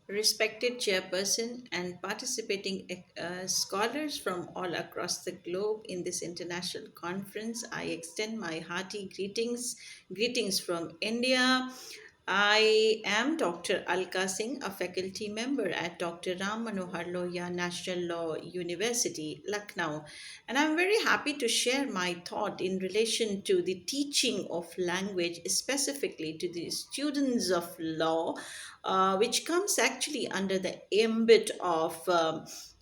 Respected chairperson and participating scholars from all across the globe in this international conference, I extend my hearty greetings from India. I am Dr. Alka Singh, a faculty member at Dr. Ram Manohar Lohia National Law University, Lucknow, and I'm very happy to share my thought in relation to the teaching of language, specifically to the students of law, which comes actually under the ambit of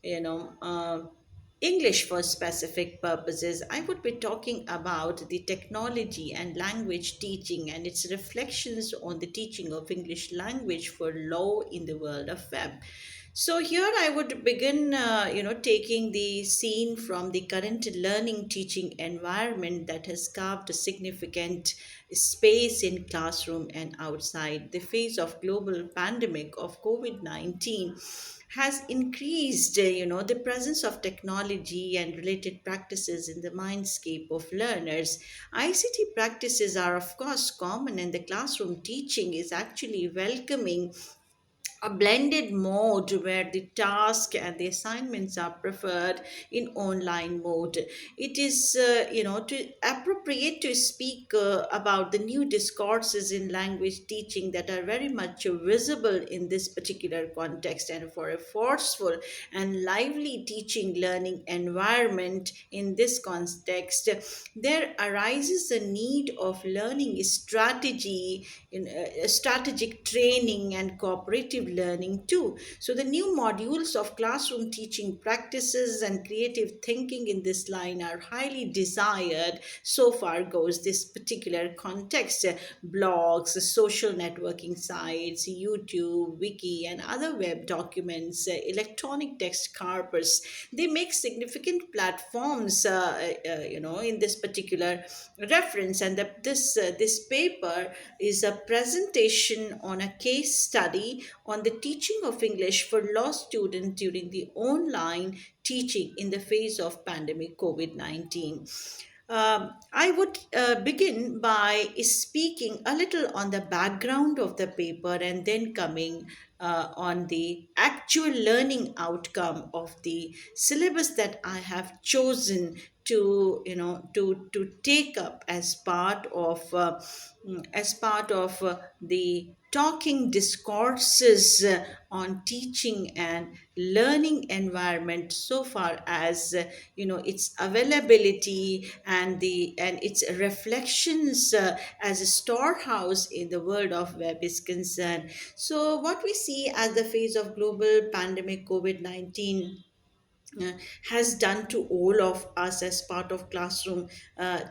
you know. English for specific purposes. I would be talking about the technology and language teaching and its reflections on the teaching of English language for law in the world of web. So here I would begin, taking the scene from the current learning teaching environment that has carved a significant space in classroom and outside. The phase of global pandemic of COVID-19 has increased, the presence of technology and related practices in the mindscape of learners. ICT practices are, of course, common, and the classroom teaching is actually welcoming a blended mode where the task and the assignments are preferred in online mode. It is to appropriate to speak about the new discourses in language teaching that are very much visible in this particular context, and for a forceful and lively teaching learning environment in this context, there arises a need of learning strategy in strategic training and cooperative learning too. So the new modules of classroom teaching practices and creative thinking in this line are highly desired. So far goes this particular context. Blogs, social networking sites, YouTube, wiki, and other web documents, electronic text corpus, they make significant platforms, in this particular reference. And this paper is a presentation on a case study on the teaching of English for law students during the online teaching in the phase of pandemic COVID-19. I would begin by speaking a little on the background of the paper and then coming on the actual learning outcome of the syllabus that I have chosen to take up as part of the talking discourses on teaching and learning environment, so far as its availability and its reflections as a storehouse in the world of web is concerned. So what we see as the phase of global pandemic COVID-19 uh, has done to all of us as part of classroom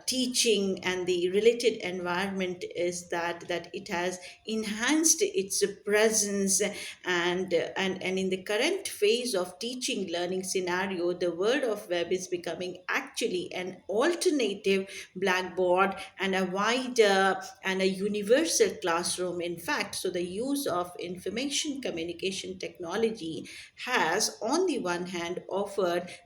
teaching and the related environment is that it has enhanced its presence, and in the current phase of teaching learning scenario, the world of web is becoming actually an alternative blackboard and a wider and a universal classroom, in fact. So the use of information communication technology has, on the one hand, offered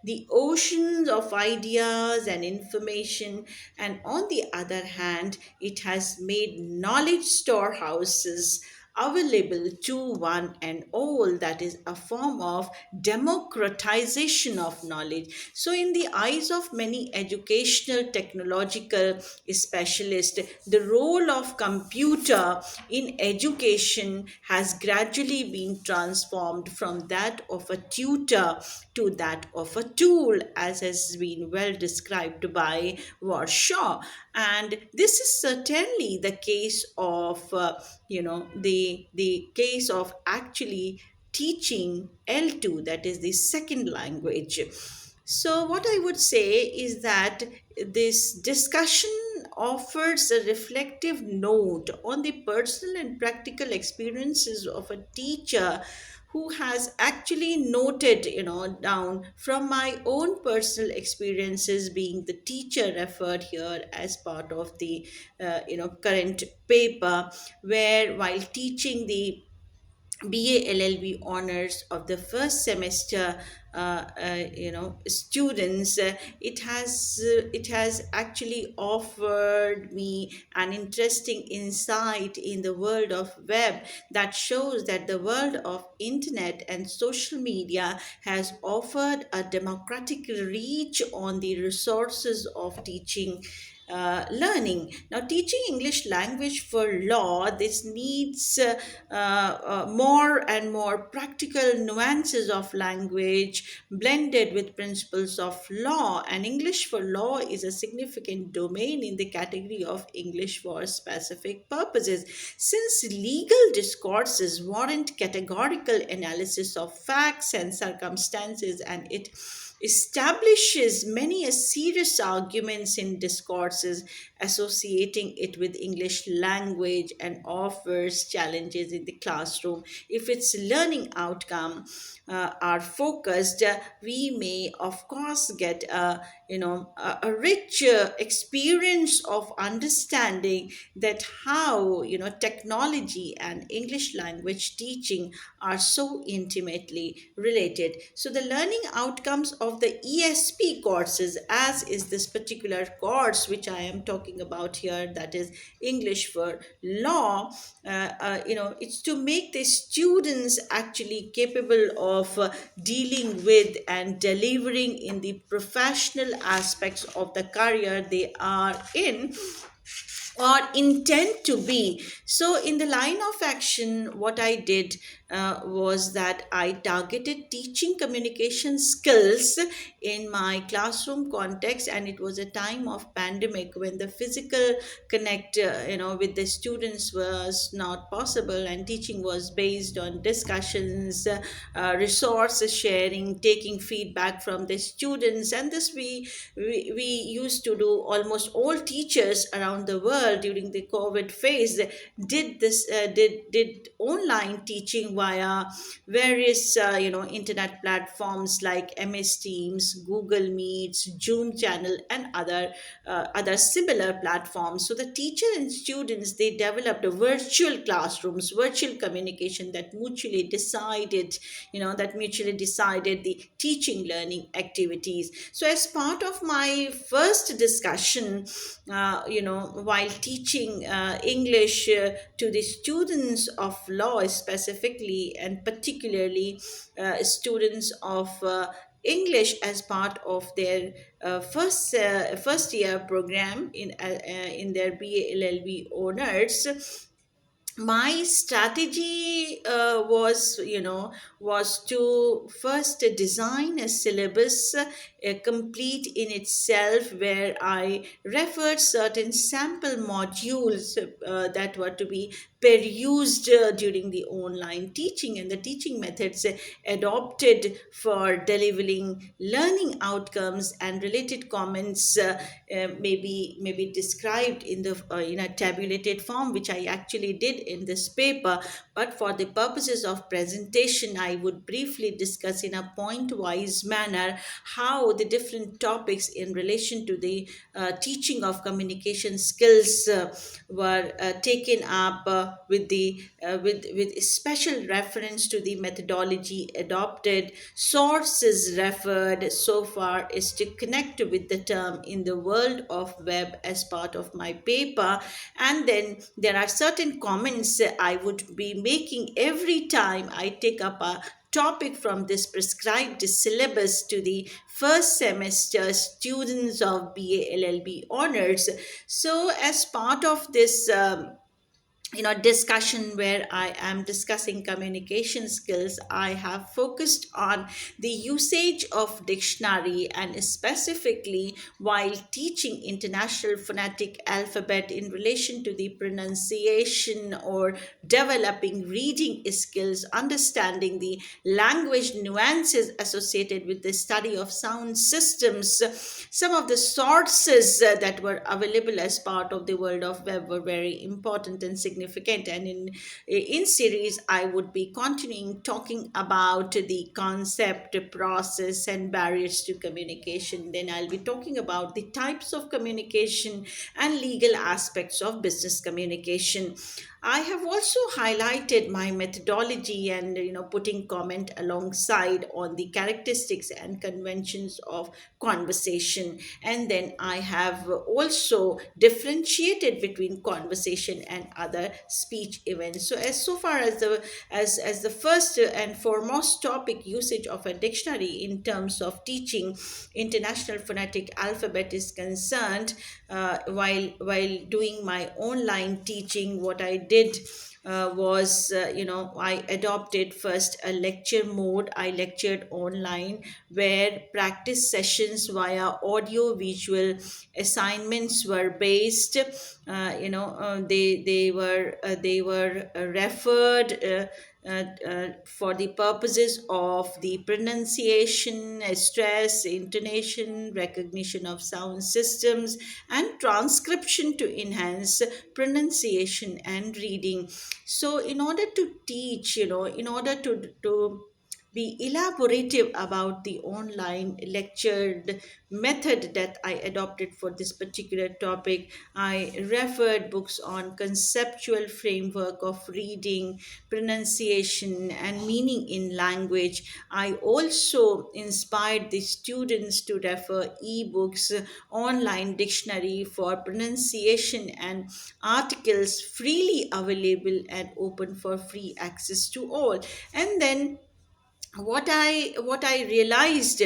the oceans of ideas and information, and on the other hand, it has made knowledge storehouses available to one and all. That is a form of democratization of knowledge. So in the eyes of many educational technological specialists, the role of computer in education has gradually been transformed from that of a tutor to that of a tool, as has been well described by Warshaw. And this is certainly the case of, the case of actually teaching L2, that is the second language. So, what I would say is that this discussion offers a reflective note on the personal and practical experiences of a teacher who has actually noted, down from my own personal experiences being the teacher referred here as part of the, current paper, where while teaching the BA LLB honors of the first semester, students, it has actually offered me an interesting insight in the world of web that shows that the world of internet and social media has offered a democratic reach on the resources of teaching, learning. Now, teaching English language for law, this needs more and more practical nuances of language blended with principles of law. And English for law is a significant domain in the category of English for specific purposes, since legal discourses warrant categorical analysis of facts and circumstances, and it establishes many a serious arguments in discourses associating it with English language, and offers challenges in the classroom. If its learning outcome are focused, we may of course get a rich experience of understanding that how technology and English language teaching are so intimately related. So the learning outcomes of the ESP courses, as is this particular course which I am talking about here, that is English for law, it's to make the students actually capable of dealing with and delivering in the professional aspects of the career they are in or intend to be. So, in the line of action, what I did was that I targeted teaching communication skills in my classroom context, and it was a time of pandemic when the physical connect, with the students was not possible, and teaching was based on discussions, resource sharing, taking feedback from the students, and this we used to do. Almost all teachers around the world during the COVID phase did this did online teaching via various internet platforms like MS Teams, Google Meets, Zoom channel, and other similar platforms. So the teacher and students, they developed a virtual classrooms, virtual communication that mutually decided the teaching learning activities. So as part of my first discussion, while teaching English to the students of law specifically, and particularly students of English as part of their first year program in their BA LLB honors, my strategy was to first design a syllabus complete in itself, where I referred certain sample modules that were to be perused during the online teaching, and the teaching methods adopted for delivering learning outcomes and related comments may be described in a tabulated form, which I actually did in this paper. But for the purposes of presentation, I would briefly discuss in a point wise manner how the different topics in relation to the teaching of communication skills were taken up with special reference to the methodology adopted, sources referred so far as to connect with the term in the world of web as part of my paper. And then there are certain comments I would be making every time I take up a topic from this prescribed syllabus to the first semester students of BA LLB honors. So as part of this discussion where I am discussing communication skills, I have focused on the usage of dictionary, and specifically while teaching international phonetic alphabet in relation to the pronunciation or developing reading skills, understanding the language nuances associated with the study of sound systems. Some of the sources that were available as part of the world of web were very important and significant. And in series, I would be continuing talking about the concept, process, and barriers to communication. Then I'll be talking about the types of communication and legal aspects of business communication. I have also highlighted my methodology and putting comment alongside on the characteristics and conventions of conversation. And then I have also differentiated between conversation and other speech events. So far as the first and foremost topic, usage of a dictionary in terms of teaching international phonetic alphabet is concerned, while doing my online teaching, what I did was, I adopted first a lecture mode. I lectured online, where practice sessions via audio visual assignments were based. They were referred for the purposes of the pronunciation, stress, intonation, recognition of sound systems, and transcription to enhance pronunciation and reading. So, in order to teach, in order to be elaborative about the online lectured method that I adopted for this particular topic, I referred books on conceptual framework of reading, pronunciation, and meaning in language. I also inspired the students to refer ebooks, online dictionary for pronunciation, and articles freely available and open for free access to all. And then what I realized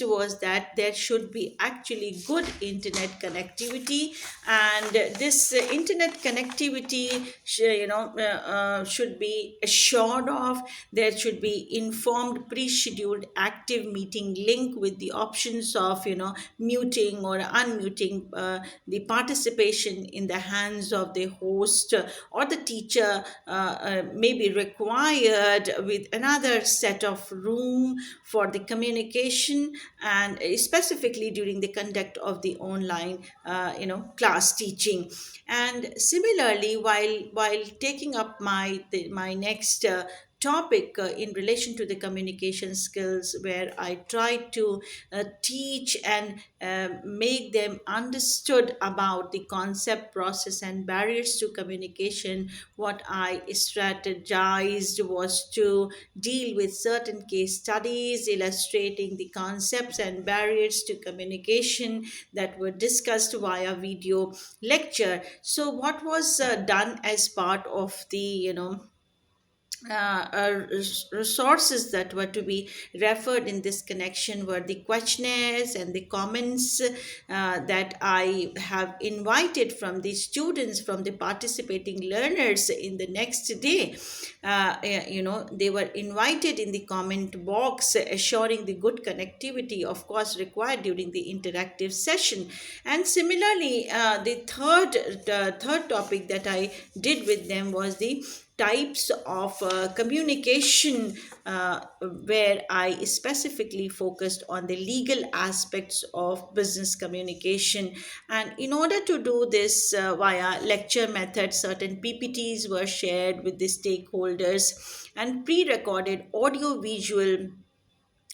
was that there should be actually good internet connectivity, and this internet connectivity should be assured of. There should be informed pre-scheduled active meeting link with the options of muting or unmuting the participation in the hands of the host or the teacher. May be required with another set of room for the communication, and specifically during the conduct of the online class teaching. And similarly, while taking up my next topic in relation to the communication skills, where I try to teach and make them understood about the concept, process, and barriers to communication, what I strategized was to deal with certain case studies illustrating the concepts and barriers to communication that were discussed via video lecture. So what was done as part of the resources that were to be referred in this connection were the questionnaires and the comments that I have invited from the students, from the participating learners in the next day. They were invited in the comment box, assuring the good connectivity, of course, required during the interactive session. And similarly, the third topic that I did with them was the types of communication, where I specifically focused on the legal aspects of business communication. And in order to do this via lecture method, certain PPTs were shared with the stakeholders, and pre recorded audio visual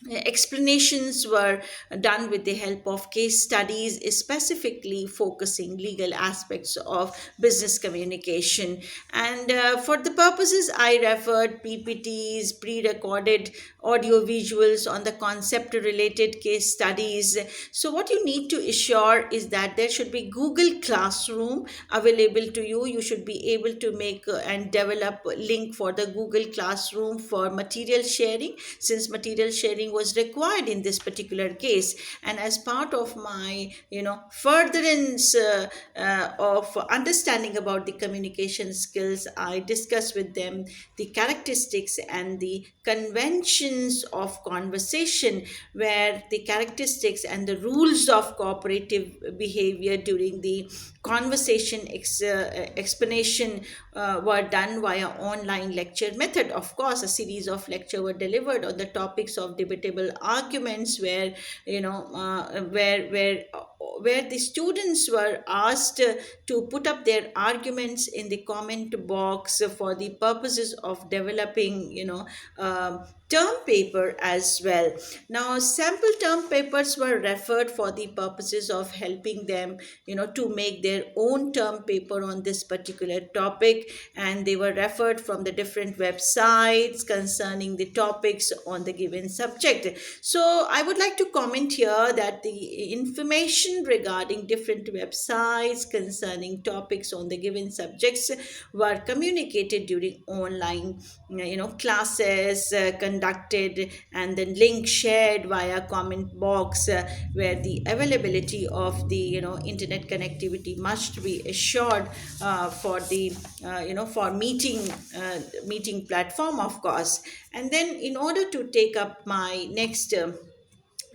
explanations were done with the help of case studies, specifically focusing legal aspects of business communication. And for the purposes, I referred PPTs, pre recorded audio visuals on the concept related case studies. So, what you need to assure is that there should be Google Classroom available to you. You should be able to make and develop a link for the Google Classroom for material sharing, since material sharing was required in this particular case. And as part of my furtherance of understanding about the communication skills, I discuss with them the characteristics and the conventions of conversation, where the characteristics and the rules of cooperative behavior during the conversation explanation were done via online lecture method. Of course, a series of lecture were delivered on the topics of debatable arguments, where where the students were asked to put up their arguments in the comment box for the purposes of developing term paper as well. Now, sample term papers were referred for the purposes of helping them to make their own term paper on this particular topic, and they were referred from the different websites concerning the topics on the given subject. So I would like to comment here that the information regarding different websites concerning topics on the given subjects were communicated during online classes conducted, and then link shared via comment box, where the availability of the internet connectivity must be assured for the for meeting platform, of course. And then, in order to take up my next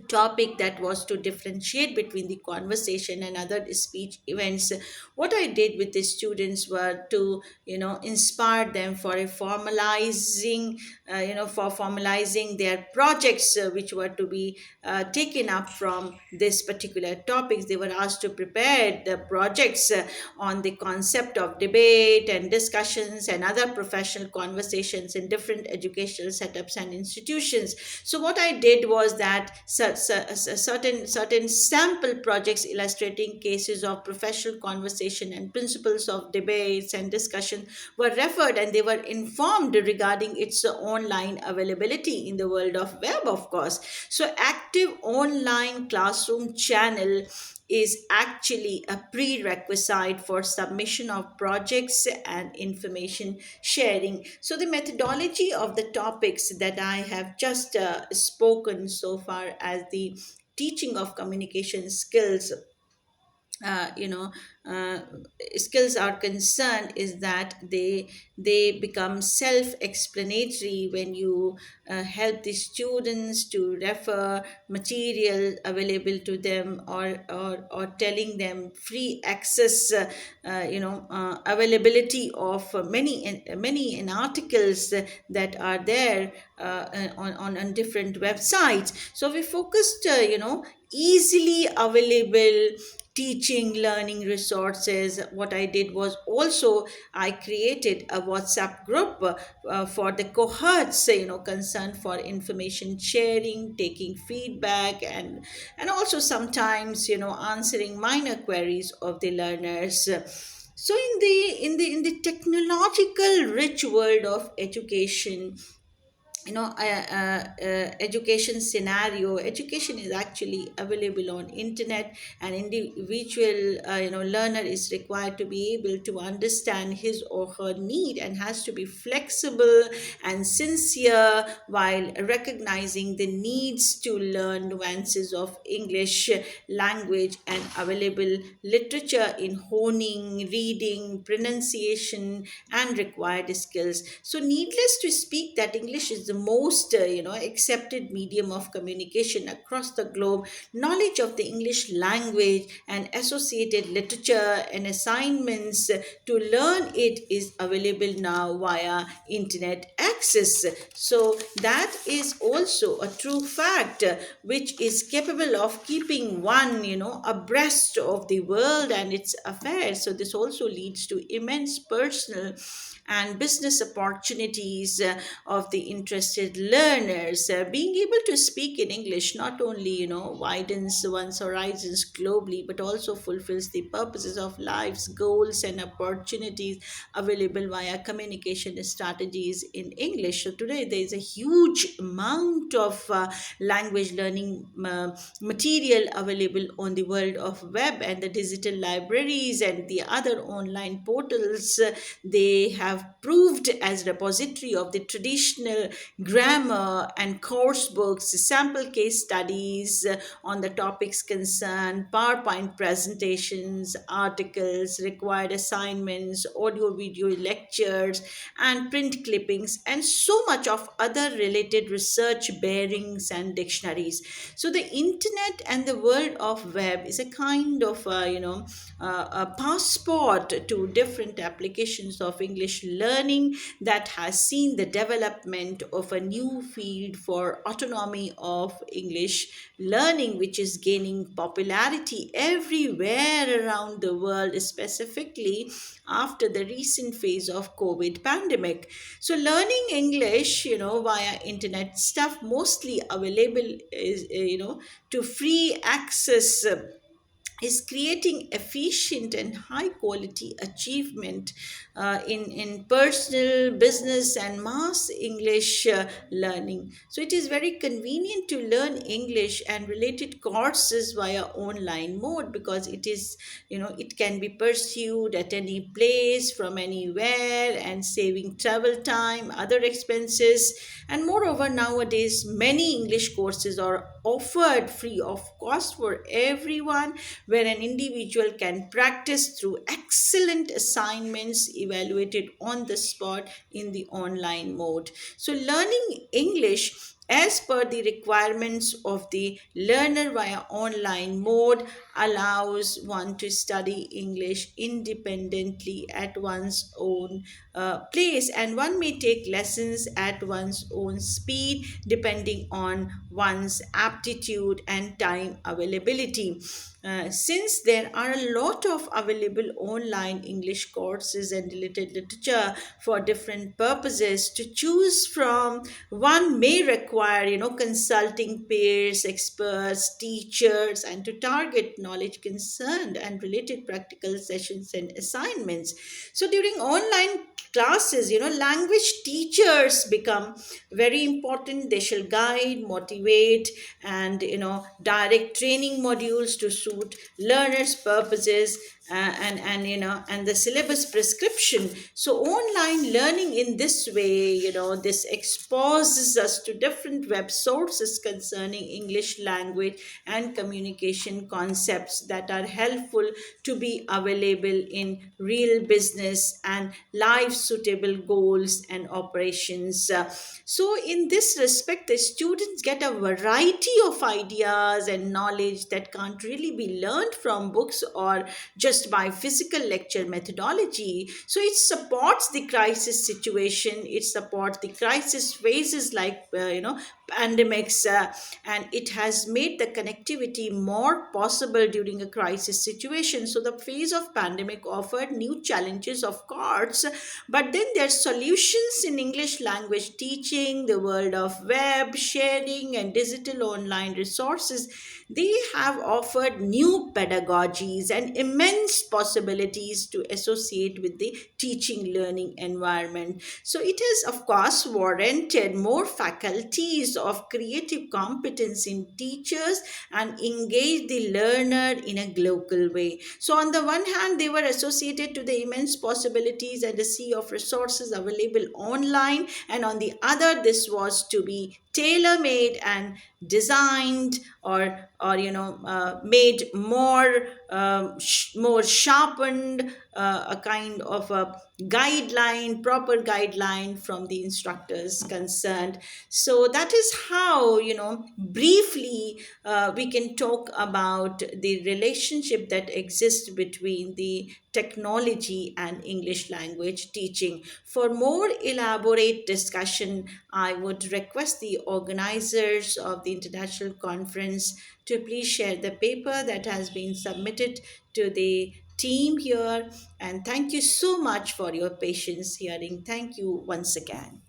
topic, that was to differentiate between the conversation and other speech events, what I did with the students were to inspire them for a formalizing their projects, which were to be taken up from this particular topics. They were asked to prepare the projects on the concept of debate and discussions and other professional conversations in different educational setups and institutions. So what I did was that certain sample projects illustrating cases of professional conversation and principles of debates and discussion were referred, and they were informed regarding its online availability in the world of web, of course. So active online classroom channel is actually a prerequisite for submission of projects and information sharing. So, the methodology of the topics that I have just spoken so far as the teaching of communication skills, uh, you know uh, skills are concerned, is that they become self-explanatory when you help the students to refer material available to them, or telling them free access availability of many articles that are there on different websites. So we focused easily available teaching learning resources. What I did was also I created a WhatsApp group for the cohorts concerned for information sharing, taking feedback, and also sometimes answering minor queries of the learners. So in the technological rich world of education, education scenario, education is actually available on internet, and individual learner is required to be able to understand his or her need, and has to be flexible and sincere while recognizing the needs to learn nuances of English language and available literature in honing reading, pronunciation, and required skills. So needless to speak that English is the most accepted medium of communication across the globe. Knowledge of the English language and associated literature and assignments to learn it is available now via internet access. So that is also a true fact, which is capable of keeping one abreast of the world and its affairs. So this also leads to immense personal and business opportunities of the interested learners. Being able to speak in English not only widens one's horizons globally, but also fulfills the purposes of life's goals and opportunities available via communication strategies in English. So today there is a huge amount of language learning material available on the world of web and the digital libraries and the other online portals. They have proved as repository of the traditional grammar and course books, sample case studies on the topics concerned, PowerPoint presentations, articles, required assignments, audio video lectures, and print clippings, and so much of other related research bearings and dictionaries. So the internet and the world of web is a kind of a passport to different applications of English learning that has seen the development of a new field for autonomy of English learning, which is gaining popularity everywhere around the world, specifically after the recent phase of COVID pandemic. So learning English via internet stuff mostly available is to free access is creating efficient and high quality achievement in personal, business, and mass English learning. So it is very convenient to learn English and related courses via online mode, because it is, it can be pursued at any place from anywhere, and saving travel time, other expenses. And moreover, nowadays many English courses are offered free of cost for everyone, where an individual can practice through excellent assignments evaluated on the spot in the online mode. So, learning English as per the requirements of the learner via online mode allows one to study English independently at one's own place, and one may take lessons at one's own speed depending on one's aptitude and time availability. Since there are a lot of available online English courses and related literature for different purposes to choose from, one may require, consulting peers, experts, teachers, and to target knowledge concerned and related practical sessions and assignments. So during online classes, language teachers become very important. They shall guide, motivate, and direct training modules to suit learners purposes, and the syllabus prescription. So online learning in this way, this exposes us to different web sources concerning English language and communication concepts that are helpful to be available in real business and life suitable goals and operations. So in this respect, the students get a variety of ideas and knowledge that can't really be learned from books or just by physical lecture methodology. So it supports the crisis situation, it supports the crisis phases like pandemics, and it has made the connectivity more possible during a crisis situation. So the phase of pandemic offered new challenges, of course, but then there's solutions in English language teaching, the world of web sharing and digital online resources. They have offered new pedagogies and immense possibilities to associate with the teaching learning environment. So it has, of course, warranted more faculties of creative competence in teachers and engage the learner in a global way. So on the one hand, they were associated to the immense possibilities and the sea of resources available online, and on the other, this was to be tailor made and designed, or made more more sharpened, a kind of a guideline, proper guideline from the instructors concerned. So that is how, briefly, we can talk about the relationship that exists between the technology and English language teaching. For more elaborate discussion, I would request the organizers of the international conference to please share the paper that has been submitted to the team here. And thank you so much for your patience hearing. Thank you once again.